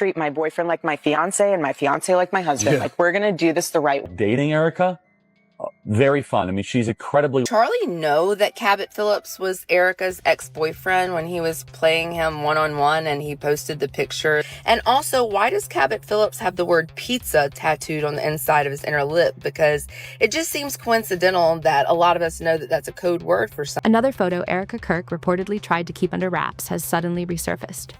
treat my boyfriend like my fiance and my fiance like my husband. Yeah. Like, we're going to do this the right way. Dating Erika, very fun. I mean, she's incredibly... Charlie know that Cabot Phillips was Erika's ex-boyfriend when he was playing him one-on-one and he posted the picture? And also, why does Cabot Phillips have the word pizza tattooed on the inside of his inner lip? Because it just seems coincidental that a lot of us know that that's a code word for something. Another photo Erika Kirk reportedly tried to keep under wraps has suddenly resurfaced.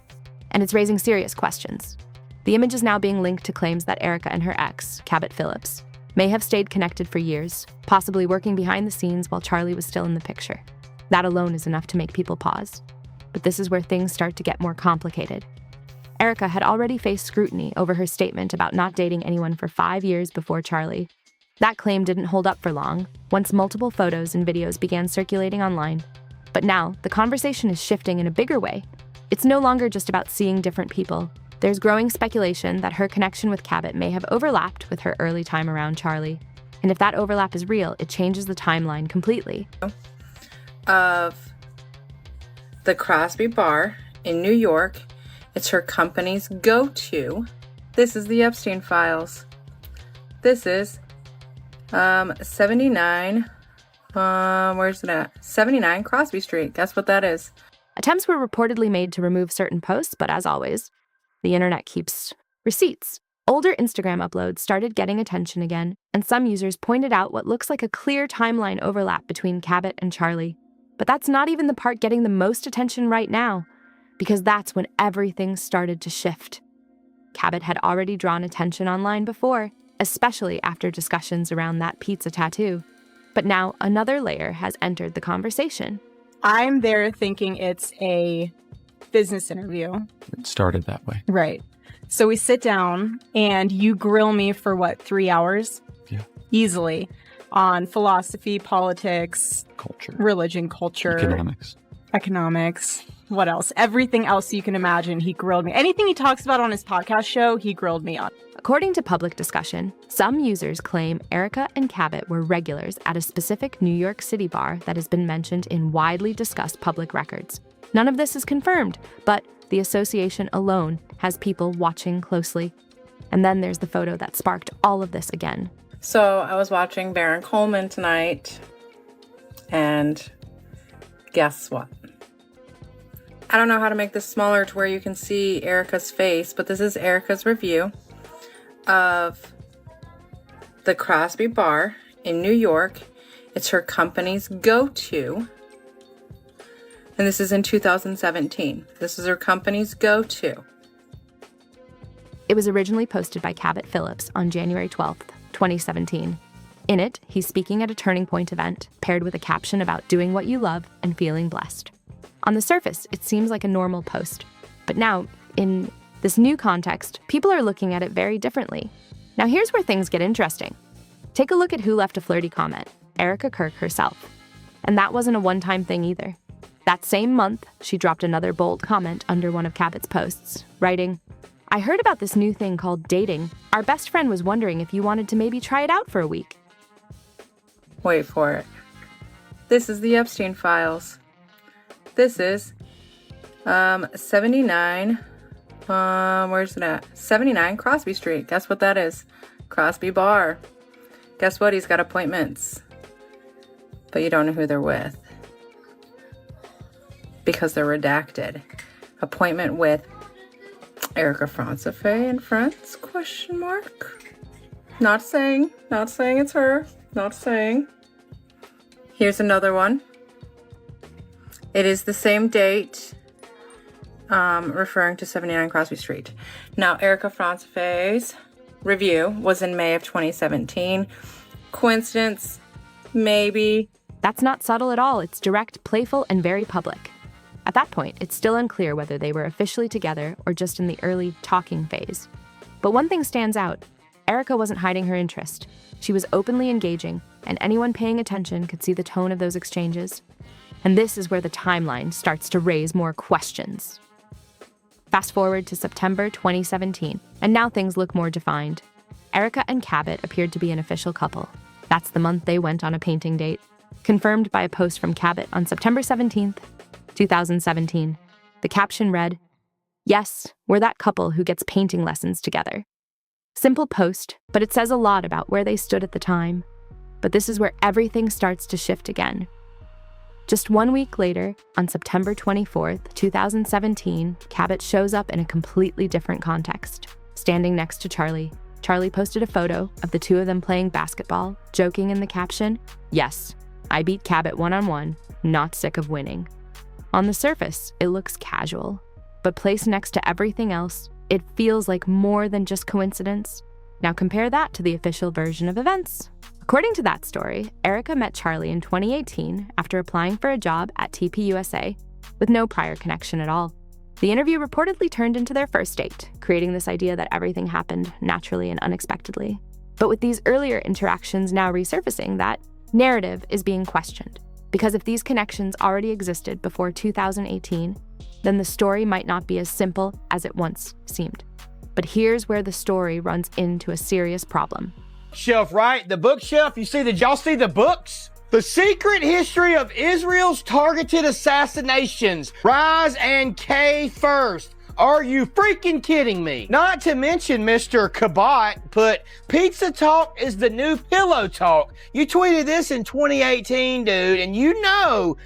And it's raising serious questions. The image is now being linked to claims that Erika and her ex, Cabot Phillips, may have stayed connected for years, possibly working behind the scenes while Charlie was still in the picture. That alone is enough to make people pause. But this is where things start to get more complicated. Erika had already faced scrutiny over her statement about not dating anyone for 5 years before Charlie. That claim didn't hold up for long, once multiple photos and videos began circulating online. But now, the conversation is shifting in a bigger way. It's no longer just about seeing different people. There's growing speculation that her connection with Cabot may have overlapped with her early time around Charlie. And if that overlap is real, it changes the timeline completely. Of the Crosby Bar in New York. It's her company's go-to. This is the Epstein files. This is 79, where's it at? 79 Crosby Street. Guess what that is? Attempts were reportedly made to remove certain posts, but as always, the internet keeps receipts. Older Instagram uploads started getting attention again, and some users pointed out what looks like a clear timeline overlap between Cabot and Charlie. But that's not even the part getting the most attention right now, because that's when everything started to shift. Cabot had already drawn attention online before, especially after discussions around that pizza tattoo. But now another layer has entered the conversation. I'm there thinking it's a business interview. It started that way. Right. So we sit down and you grill me for what, 3 hours? Yeah. Easily. On philosophy, politics, Culture. religion, culture, Economics. What else? Everything else you can imagine, he grilled me. Anything he talks about on his podcast show, he grilled me on. According to public discussion, some users claim Erika and Cabot were regulars at a specific New York City bar that has been mentioned in widely discussed public records. None of this is confirmed, but the association alone has people watching closely. And then there's the photo that sparked all of this again. So I was watching Baron Coleman tonight, and guess what? I don't know how to make this smaller to where you can see Erika's face, but this is Erika's review of the Crosby Bar in New York. It's her company's go-to. And this is in 2017. This is her company's go-to. It was originally posted by Cabot Phillips on January 12th, 2017. In it, he's speaking at a Turning Point event, paired with a caption about doing what you love and feeling blessed. On the surface, it seems like a normal post. But now, in this new context, people are looking at it very differently. Now here's where things get interesting. Take a look at who left a flirty comment, Erika Kirk herself. And that wasn't a one-time thing either. That same month, she dropped another bold comment under one of Cabot's posts, writing, "I heard about this new thing called dating. Our best friend was wondering if you wanted to maybe try it out for a week." Wait for it. This is the Epstein files. This is 79, where's it at? 79 Crosby Street. Guess what that is? Crosby Bar. Guess what? He's got appointments. But you don't know who they're with. Because they're redacted. Appointment with Erika Francefe and friends? Question mark. Not saying it's her. Not saying. Here's another one. It is the same date, referring to 79 Crosby Street. Now, Erika Francefe's review was in May of 2017. Coincidence? Maybe. That's not subtle at all. It's direct, playful, and very public. At that point, it's still unclear whether they were officially together or just in the early talking phase. But one thing stands out. Erika wasn't hiding her interest. She was openly engaging, and anyone paying attention could see the tone of those exchanges. And this is where the timeline starts to raise more questions. Fast forward to September 2017, and now things look more defined. Erika and Cabot appeared to be an official couple. That's the month they went on a painting date, confirmed by a post from Cabot on September 17th, 2017. The caption read, Yes, we're that couple who gets painting lessons together. Simple post, but it says a lot about where they stood at the time. But this is where everything starts to shift again. Just 1 week later, on September 24th, 2017, Cabot shows up in a completely different context, standing next to Charlie. Charlie posted a photo of the two of them playing basketball, joking in the caption, "Yes, I beat Cabot one-on-one, not sick of winning." On the surface, it looks casual, but placed next to everything else, it feels like more than just coincidence. Now compare that to the official version of events. According to that story, Erika met Charlie in 2018 after applying for a job at TPUSA with no prior connection at all. The interview reportedly turned into their first date, creating this idea that everything happened naturally and unexpectedly. But with these earlier interactions now resurfacing, that narrative is being questioned. Because if these connections already existed before 2018, then the story might not be as simple as it once seemed. But here's where the story runs into a serious problem. Shelf, right? The bookshelf. Y'all see the books? The Secret History of Israel's Targeted Assassinations. Rise and K first. Are you freaking kidding me? Not to mention Mr. Cabot put, "Pizza talk is the new pillow talk." You tweeted this in 2018, dude, and you know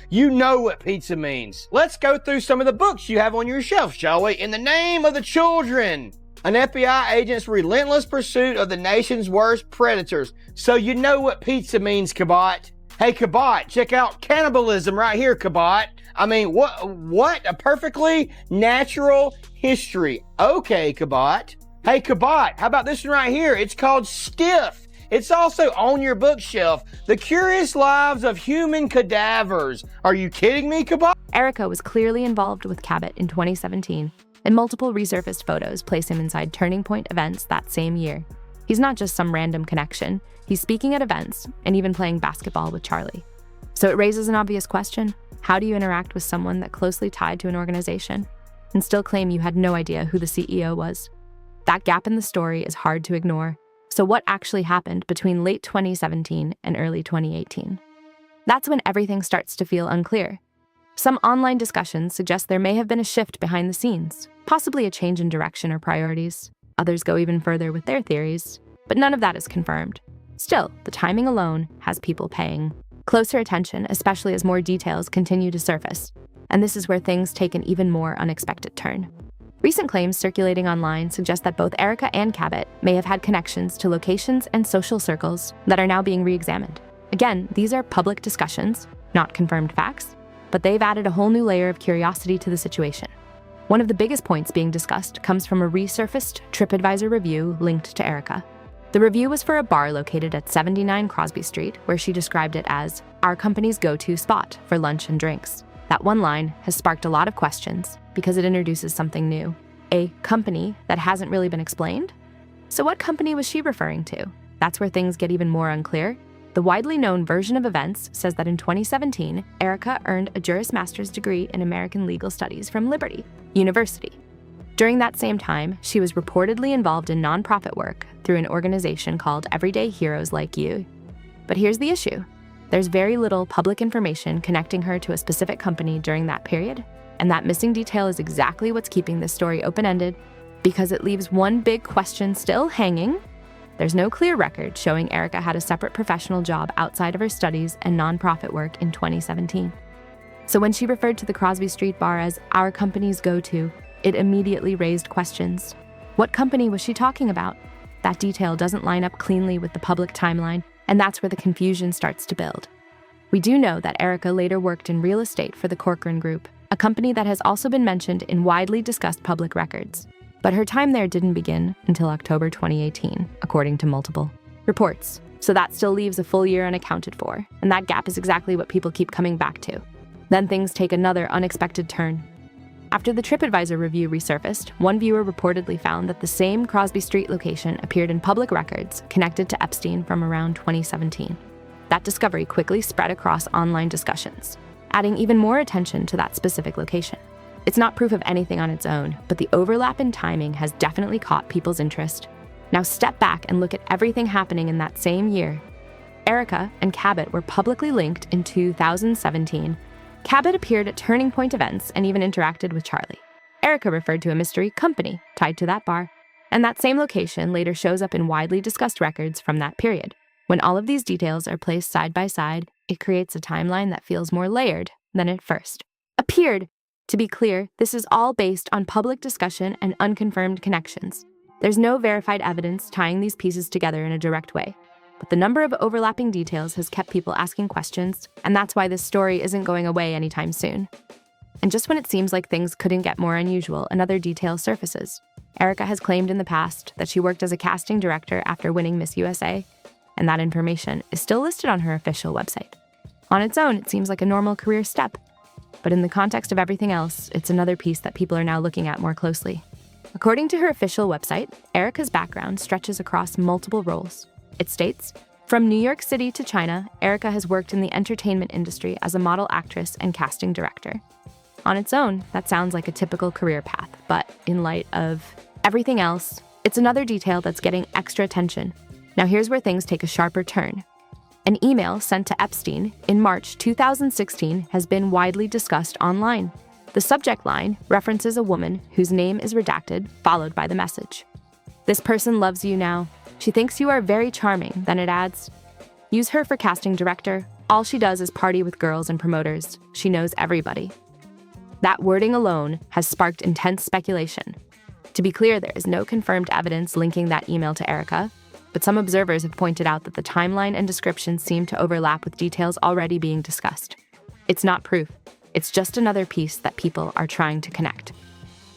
what pizza means. Let's go through some of the books you have on your shelf, shall we? In the Name of the Children. An FBI agent's relentless pursuit of the nation's worst predators. So you know what pizza means, Cabot. Hey, Cabot, check out Cannibalism right here, Cabot. I mean, what? A perfectly natural history. Okay, Cabot. Hey, Cabot, how about this one right here? It's called Skiff. It's also on your bookshelf. The Curious Lives of Human Cadavers. Are you kidding me, Cabot? Erika was clearly involved with Cabot in 2017, and multiple resurfaced photos place him inside Turning Point events that same year. He's not just some random connection. He's speaking at events and even playing basketball with Charlie. So it raises an obvious question. How do you interact with someone that closely tied to an organization and still claim you had no idea who the CEO was? That gap in the story is hard to ignore. So what actually happened between late 2017 and early 2018? That's when everything starts to feel unclear. Some online discussions suggest there may have been a shift behind the scenes, possibly a change in direction or priorities. Others go even further with their theories, but none of that is confirmed. Still, the timing alone has people paying closer attention, especially as more details continue to surface. And this is where things take an even more unexpected turn. Recent claims circulating online suggest that both Erika and Cabot may have had connections to locations and social circles that are now being re-examined. Again, these are public discussions, not confirmed facts, but they've added a whole new layer of curiosity to the situation. One of the biggest points being discussed comes from a resurfaced TripAdvisor review linked to Erika. The review was for a bar located at 79 Crosby Street, where she described it as our company's go-to spot for lunch and drinks. That one line has sparked a lot of questions because it introduces something new. A company that hasn't really been explained? So what company was she referring to? That's where things get even more unclear. The widely known version of events says that in 2017, Erika earned a Juris Master's degree in American Legal Studies from Liberty University. During that same time, she was reportedly involved in nonprofit work through an organization called Everyday Heroes Like You. But here's the issue. There's very little public information connecting her to a specific company during that period, and that missing detail is exactly what's keeping this story open-ended because it leaves one big question still hanging. There's no clear record showing Erika had a separate professional job outside of her studies and nonprofit work in 2017. So when she referred to the Crosby Street Bar as our company's go-to, it immediately raised questions. What company was she talking about? That detail doesn't line up cleanly with the public timeline, and that's where the confusion starts to build. We do know that Erika later worked in real estate for the Corcoran Group, a company that has also been mentioned in widely discussed public records. But her time there didn't begin until October 2018, according to multiple reports. So that still leaves a full year unaccounted for, and that gap is exactly what people keep coming back to. Then things take another unexpected turn. After the TripAdvisor review resurfaced, one viewer reportedly found that the same Crosby Street location appeared in public records connected to Epstein from around 2017. That discovery quickly spread across online discussions, adding even more attention to that specific location. It's not proof of anything on its own, but the overlap in timing has definitely caught people's interest. Now step back and look at everything happening in that same year. Erika and Cabot were publicly linked in 2017. Cabot appeared at Turning Point events and even interacted with Charlie. Erika referred to a mystery company tied to that bar, and that same location later shows up in widely discussed records from that period. When all of these details are placed side by side, it creates a timeline that feels more layered than it first appeared. To be clear, this is all based on public discussion and unconfirmed connections. There's no verified evidence tying these pieces together in a direct way. But the number of overlapping details has kept people asking questions, and that's why this story isn't going away anytime soon. And just when it seems like things couldn't get more unusual, another detail surfaces. Erika has claimed in the past that she worked as a casting director after winning Miss USA, and that information is still listed on her official website. On its own, it seems like a normal career step. But in the context of everything else, it's another piece that people are now looking at more closely. According to her official website, Erika's background stretches across multiple roles. It states, from New York City to China, Erika has worked in the entertainment industry as a model actress and casting director. On its own, that sounds like a typical career path, but in light of everything else, it's another detail that's getting extra attention. Now here's where things take a sharper turn. An email sent to Epstein in March 2016 has been widely discussed online. The subject line references a woman whose name is redacted, followed by the message. This person loves you now. She thinks you are very charming. Then it adds, use her for casting director. All she does is party with girls and promoters. She knows everybody. That wording alone has sparked intense speculation. To be clear, there is no confirmed evidence linking that email to Erika, but some observers have pointed out that the timeline and description seem to overlap with details already being discussed. It's not proof. It's just another piece that people are trying to connect.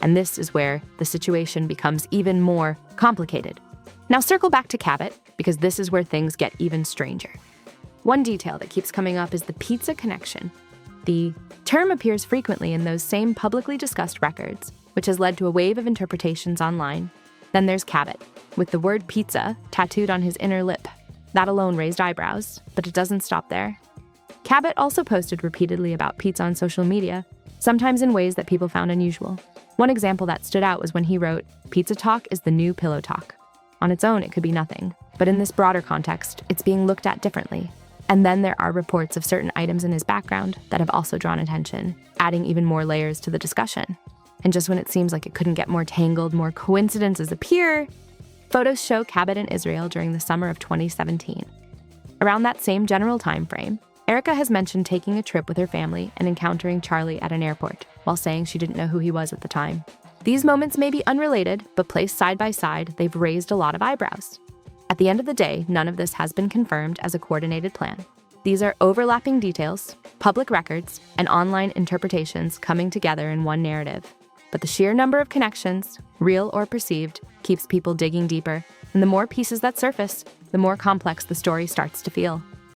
And this is where the situation becomes even more complicated. Now circle back to Cabot, because this is where things get even stranger. One detail that keeps coming up is the pizza connection. The term appears frequently in those same publicly discussed records, which has led to a wave of interpretations online. Then there's Cabot, with the word pizza tattooed on his inner lip. That alone raised eyebrows, but it doesn't stop there. Cabot also posted repeatedly about pizza on social media, sometimes in ways that people found unusual. One example that stood out was when he wrote, "Pizza talk is the new pillow talk." On its own, it could be nothing, but in this broader context, it's being looked at differently. And then there are reports of certain items in his background that have also drawn attention, adding even more layers to the discussion. And just when it seems like it couldn't get more tangled, more coincidences appear, photos show Cabot in Israel during the summer of 2017. Around that same general time frame, Erika has mentioned taking a trip with her family and encountering Charlie at an airport, while saying she didn't know who he was at the time. These moments may be unrelated, but placed side by side, they've raised a lot of eyebrows. At the end of the day, none of this has been confirmed as a coordinated plan. These are overlapping details, public records, and online interpretations coming together in one narrative. But the sheer number of connections, real or perceived, keeps people digging deeper, and the more pieces that surface, the more complex the story starts to feel.